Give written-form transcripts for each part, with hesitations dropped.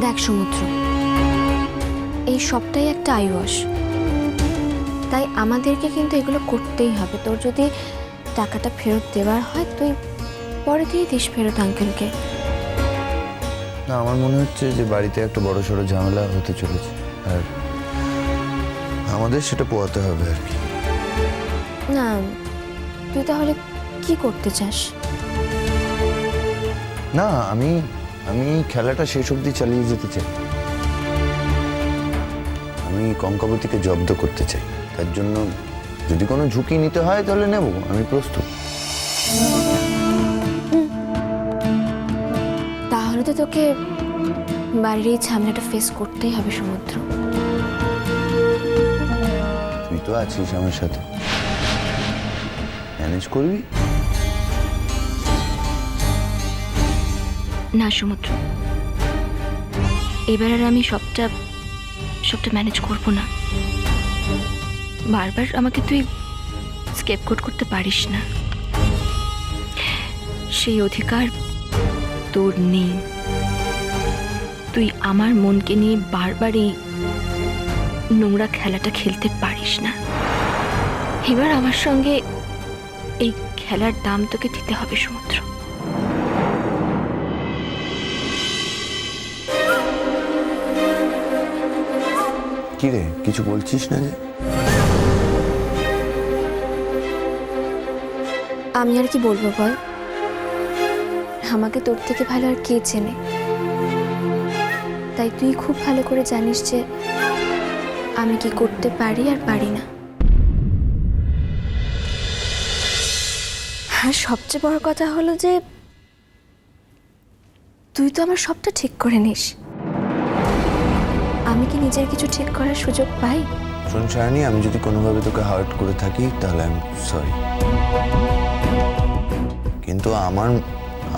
দেখ সমুদ্র, এই সবটাই একটা আয়ুষ, তাই আমাদেরকে কিন্তু এগুলো করতেই হবে। তোর যদি টাকাটা ফেরত দেওয়ার হয় তুই পরে দিয়ে দিস ফেরত আঙ্কেলকে। না, আমার মনে হচ্ছে যে বাড়িতে একটা বড় সড়ো ঝামেলা হতে চলেছে, আর আমাদের সেটা পোয়াতে হবে আর কি। না, তুই তাহলে কি করতে চাস? না, আমি খেলাটা শেষ অবধি চালিয়ে যেতে চাই। আমি কঙ্কাবতীকে জব্দ করতে চাই। তার জন্য যদি কোনো ঝুঁকি নিতে হয় তাহলে নেব, আমি প্রস্তুত। তাহলে তো তোকে বাড়ির এই ঝামেলাটা ফেস করতেই হবে সমুদ্র। তুই তো আছিস আমার সাথে, ম্যানেজ করবি। না সমুদ্র, এবার আর আমি সবটা ম্যানেজ করব না। বারবার আমাকে তুই স্কেপগোট করতে পারিস না, সেই অধিকার তোর নেই। তুই আমার মনকে নিয়ে বারবার এই নোংরা খেলাটা খেলতে পারিস না। এবার আমার সঙ্গে এই খেলার দাম তোকে দিতে হবে সমুদ্র। কি রে, কিছু বলছিস না যে? আমি আর কি বলবো বল, আমাকে তোর থেকে ভালো আর কে চেনে? তাই তুই খুব ভালো করে জানিস যে আমি কি করতে পারি আর পারি না। আর সবচেয়ে বড় কথা হলো যে তুই তো আমার সবটা ঠিক করে নিস, আমি কি নিজের কিছু ঠিক করার সুযোগ পাই? শোন সায়নী, আমি যদি কোনোভাবে তোকে হার্ট করে থাকি তাহলে আমি সরি, কিন্তু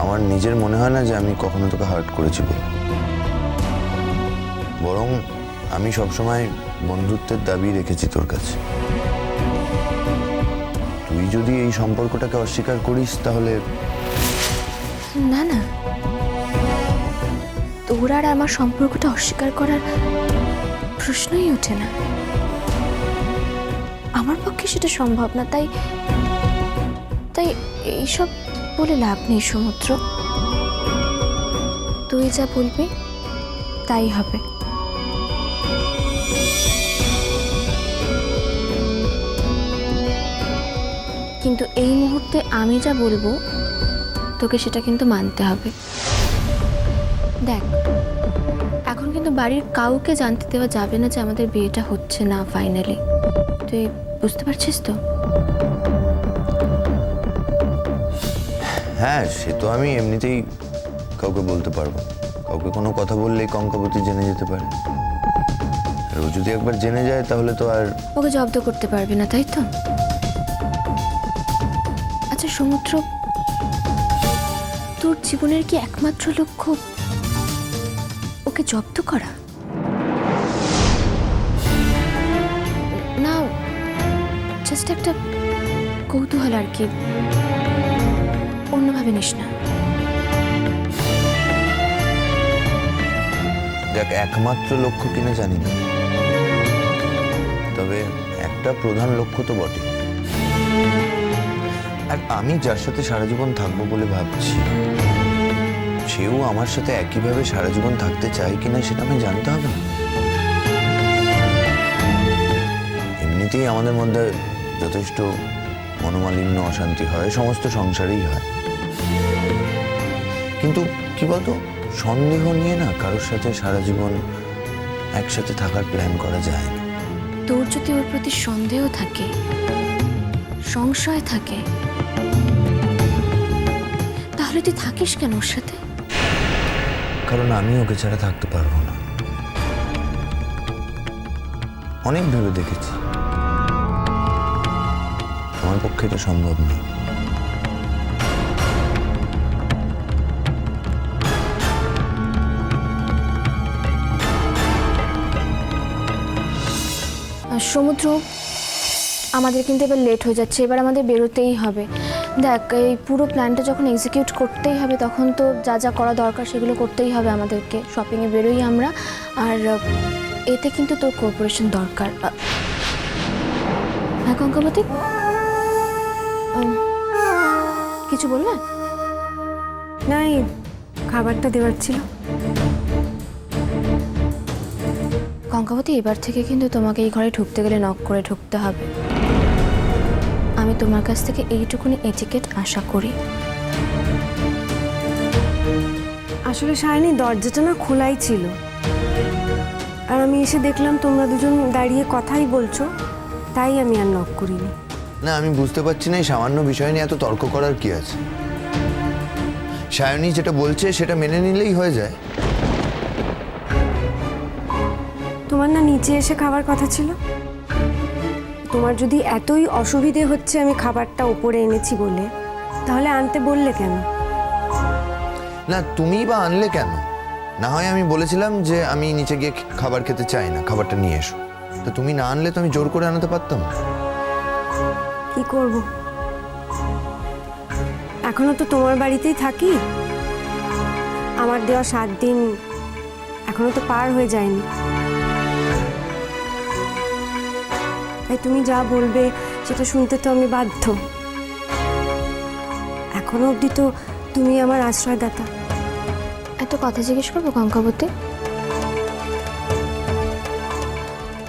আমার নিজের মনে হয় না যে আমি কখনো তোকে হার্ট করেছি বলে। বরং আমি সবসময় বন্ধুত্বের দাবি রেখেছি তোর কাছে। তুই যদি এই সম্পর্কটাকে অস্বীকার করিস তাহলে না না, তোর আর আমার সম্পর্কটা অস্বীকার করার প্রশ্নই ওঠে না। আমার পক্ষে সেটা সম্ভব না, তাই এইসব বলে লাভ নেই সমুদ্র। তুই যা বলবি তাই হবে। কিন্তু এই মুহূর্তে আমি যা বলবো তোকে সেটা কিন্তু মানতে হবে। দেখ, এখন কিন্তু বাড়ির কাউকে জানতে দেওয়া যাবে না যে আমাদের বিয়েটা হচ্ছে না ফাইনালি। তুই বুঝতে পারছিস তো? হ্যাঁ, সে তো আমি এমনিতেই কাউকে বলতে পারবো। কাউকে কোনো কথা বললেই কঙ্কাবতী জেনে যেতে পারে, আর ও যদি একবার জেনে যায় তাহলে তো আর ওকে জব্দ করতে পারবে না, তাই তো? আচ্ছা সমুদ্র, তোর জীবনের কি একমাত্র লক্ষ্য ওকে জব্দ করা? না, জাস্ট একটা কৌতূহল আর কি, অন্যভাবে নিস না। দেখ, একমাত্র লক্ষ্য কিনা জানি না, তবে একটা প্রধান লক্ষ্য তো বটে। আর আমি যার সাথে সারা জীবন থাকবো বলে ভাবছি, সেও আমার সাথে একইভাবে সারা জীবন থাকতে চায় কিনা সেটা আমি জানতে হবে না। এমনিতেই আমাদের মধ্যে যথেষ্ট মনোমালিন্য, অশান্তি হয়, সমস্ত সংসারেই হয়। কিন্তু কি বলতো, সন্দেহ নিয়ে না কারোর সাথে সারা জীবন একসাথে থাকার প্ল্যান করা যায় না। তোর যদি ওর প্রতি সন্দেহ থাকে, সংশয় থাকে, তাহলে তুই থাকিস কেন ওর সাথে? কারণ আমি ওকে ছাড়া থাকতে পারবো না। অনেক ভেবে দেখেছি, আমার পক্ষে এটা সম্ভব নয়। সমুদ্র, আমাদের কিন্তু এবার লেট হয়ে যাচ্ছে, এবার আমাদের বেরোতেই হবে। দেখ, এই পুরো প্ল্যানটা যখন এক্সিকিউট করতেই হবে তখন তো যা যা করা দরকার সেগুলো করতেই হবে আমাদেরকে। শপিংয়ে বেরোই আমরা, আর এতে কিন্তু তোর কোঅপারেশন দরকার। হ্যাঁ কঙ্কাবতী, কিছু বললে? না, এই খাবারটা দেওয়ার ছিল। কঙ্কাবতী, এবার থেকে কিন্তু তোমাকে এই ঘরে ঢুকতে গেলে নক করে ঢুকতে হবে। আমি তোমার কাছ থেকে এইটুকুনি এটিকেট আশা করি। আসলে সায়নী, দরজাটা না খোলাই ছিল, আর আমি এসে দেখলাম তোমরা দুজন দাঁড়িয়ে কথাই বলছো, তাই আমি আর নক করিনি। না, আমি বুঝতে পারছি না এই সামান্য বিষয় নিয়ে এত তর্ক করার কি আছে। সায়নী যেটা বলছে সেটা মেনে নিলেই হয়ে যায়। তোমার না নিচে এসে খাবার কথা ছিল? তোমার যদি এতই অসুবিধে হচ্ছে আমি খাবারটা উপরে এনেছি বলে, তাহলে আনতে বললে কেন? না, তুমি বা আনলে কেন? না হয় আমি বলেছিলাম যে আমি নিচে গিয়ে খাবার খেতে চাই না, খাবারটা নিয়ে এসো। তো তুমি না আনলে তো আমি জোর করে আনাতে পারতাম। কি করব, এখনো তো তোমার বাড়িতেই থাকি। আমার দেওয়া 7 দিন এখনো তো পার হয়ে যায়নি। তাই তুমি যা বলবে সেটা শুনতে তো আমি বাধ্য। এখনো অবধি তো তুমি আমার আশ্রয়দাতা। এত কথা জিজ্ঞেস করবো কঙ্কাবতী?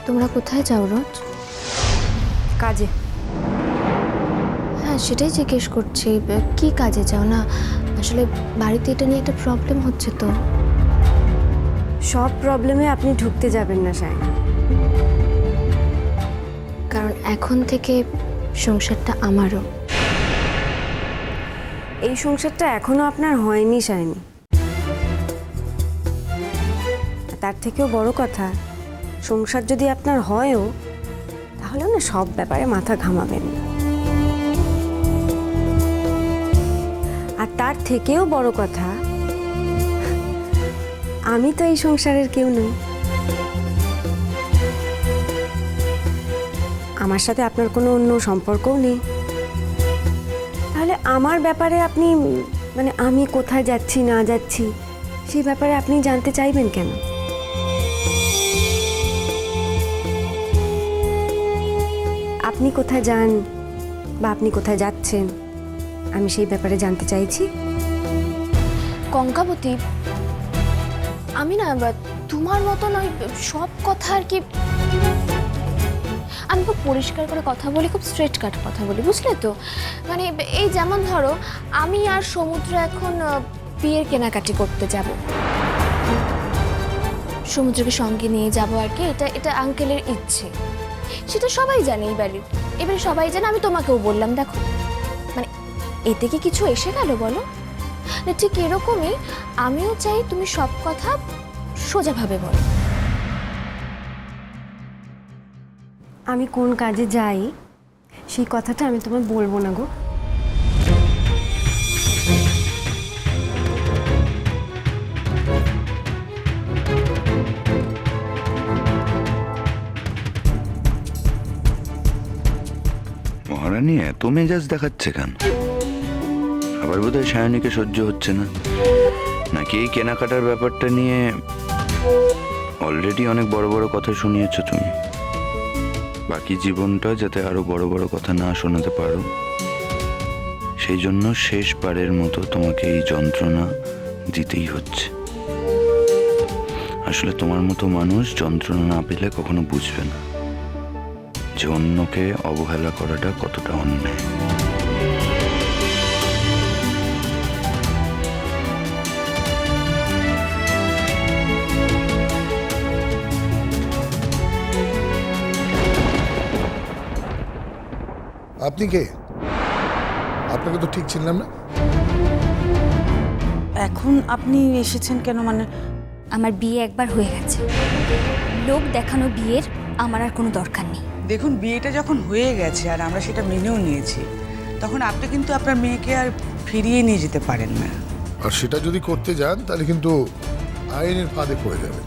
তোমরা কোথায় যাও রোজ? কাজে। হ্যাঁ, সেটাই জিজ্ঞেস করছি, কি কাজে যাও? না আসলে বাড়িতে এটা নিয়ে একটা প্রবলেম হচ্ছে তো। সব প্রবলেমে আপনি ঢুকতে যাবেন না সায়নী, কারণ এখন থেকে সংসারটা আমারও। এই সংসারটা এখনো আপনার হয়নি সায়নী। তার থেকেও বড় কথা, সংসার যদি আপনার হয়ও, তাহলে না সব ব্যাপারে মাথা ঘামাবেন না। আর তার থেকেও বড় কথা, আমি তো এই সংসারের কেউ নই। আমার সাথে আপনার কোনো অন্য সম্পর্কও নেই। তাহলে আমার ব্যাপারে আপনি, মানে আমি কোথায় যাচ্ছি না যাচ্ছি, সেই ব্যাপারে আপনি জানতে চাইবেন কেন? আপনি কোথায় যান বা আপনি কোথায় যাচ্ছেন, আমি সেই ব্যাপারে জানতে চাইছি। কঙ্কাবতী, আমি না তোমার মতো নয়, সব কথা আর কি আমি খুব পরিষ্কার করে কথা বলি, খুব স্ট্রেট কাট কথা বলি, বুঝলে তো? মানে এই যেমন ধরো, আমি আর সমুদ্র এখন বিয়ের কেনাকাটি করতে যাব, সমুদ্রকে সঙ্গে নিয়ে যাব আর কি। এটা আঙ্কেলের ইচ্ছে, সেটা সবাই জানে এই বাড়ির। এবারে সবাই জানে, আমি তোমাকেও বললাম। দেখো, মানে এতে কি কিছু এসে গেল বলো? না, ঠিক এরকমই আমিও চাই তুমি সব কথা সোজাভাবে বলো। আমি কোন কাজে যাই সেই কথাটা আমি তোমায় বলবো না গো। মহারানী এত মেজাজ দেখাচ্ছে কেন? আবার বোধহয় সায়নীকে সহ্য হচ্ছে না, নাকি এই কেনাকাটার ব্যাপারটা নিয়ে অলরেডি অনেক বড় বড় কথা শুনিয়েছ তুমি? বাকি জীবনটা যাতে আরো বড় বড় কথা না শোনাতে পারো, সেই জন্য শেষবারের মতো তোমাকে এই যন্ত্রণা দিতেই হচ্ছে। আসলে তোমার মতো মানুষ যন্ত্রণা না পেলে কখনো বুঝবে না যে অন্যকে অবহেলা করাটা কতটা অন্যায়। আপনি কে? আপনাকে তো ঠিক চিনলাম না। এখন আপনি এসেছেন কেন? মানে আমার বিয়ে একবার হয়ে গেছে, লোক দেখানো বিয়ের আমার আর কোনো দরকার নেই। দেখুন, বিয়েটা যখন হয়ে গেছে আর আমরা সেটা মেনেও নিয়েছি, তখন আপনি কিন্তু আপনার মেয়েকে আর ফিরিয়ে নিয়ে যেতে পারেন না। আর সেটা যদি করতে যান তাহলে কিন্তু আইনের ফাঁদে পড়ে যাবে।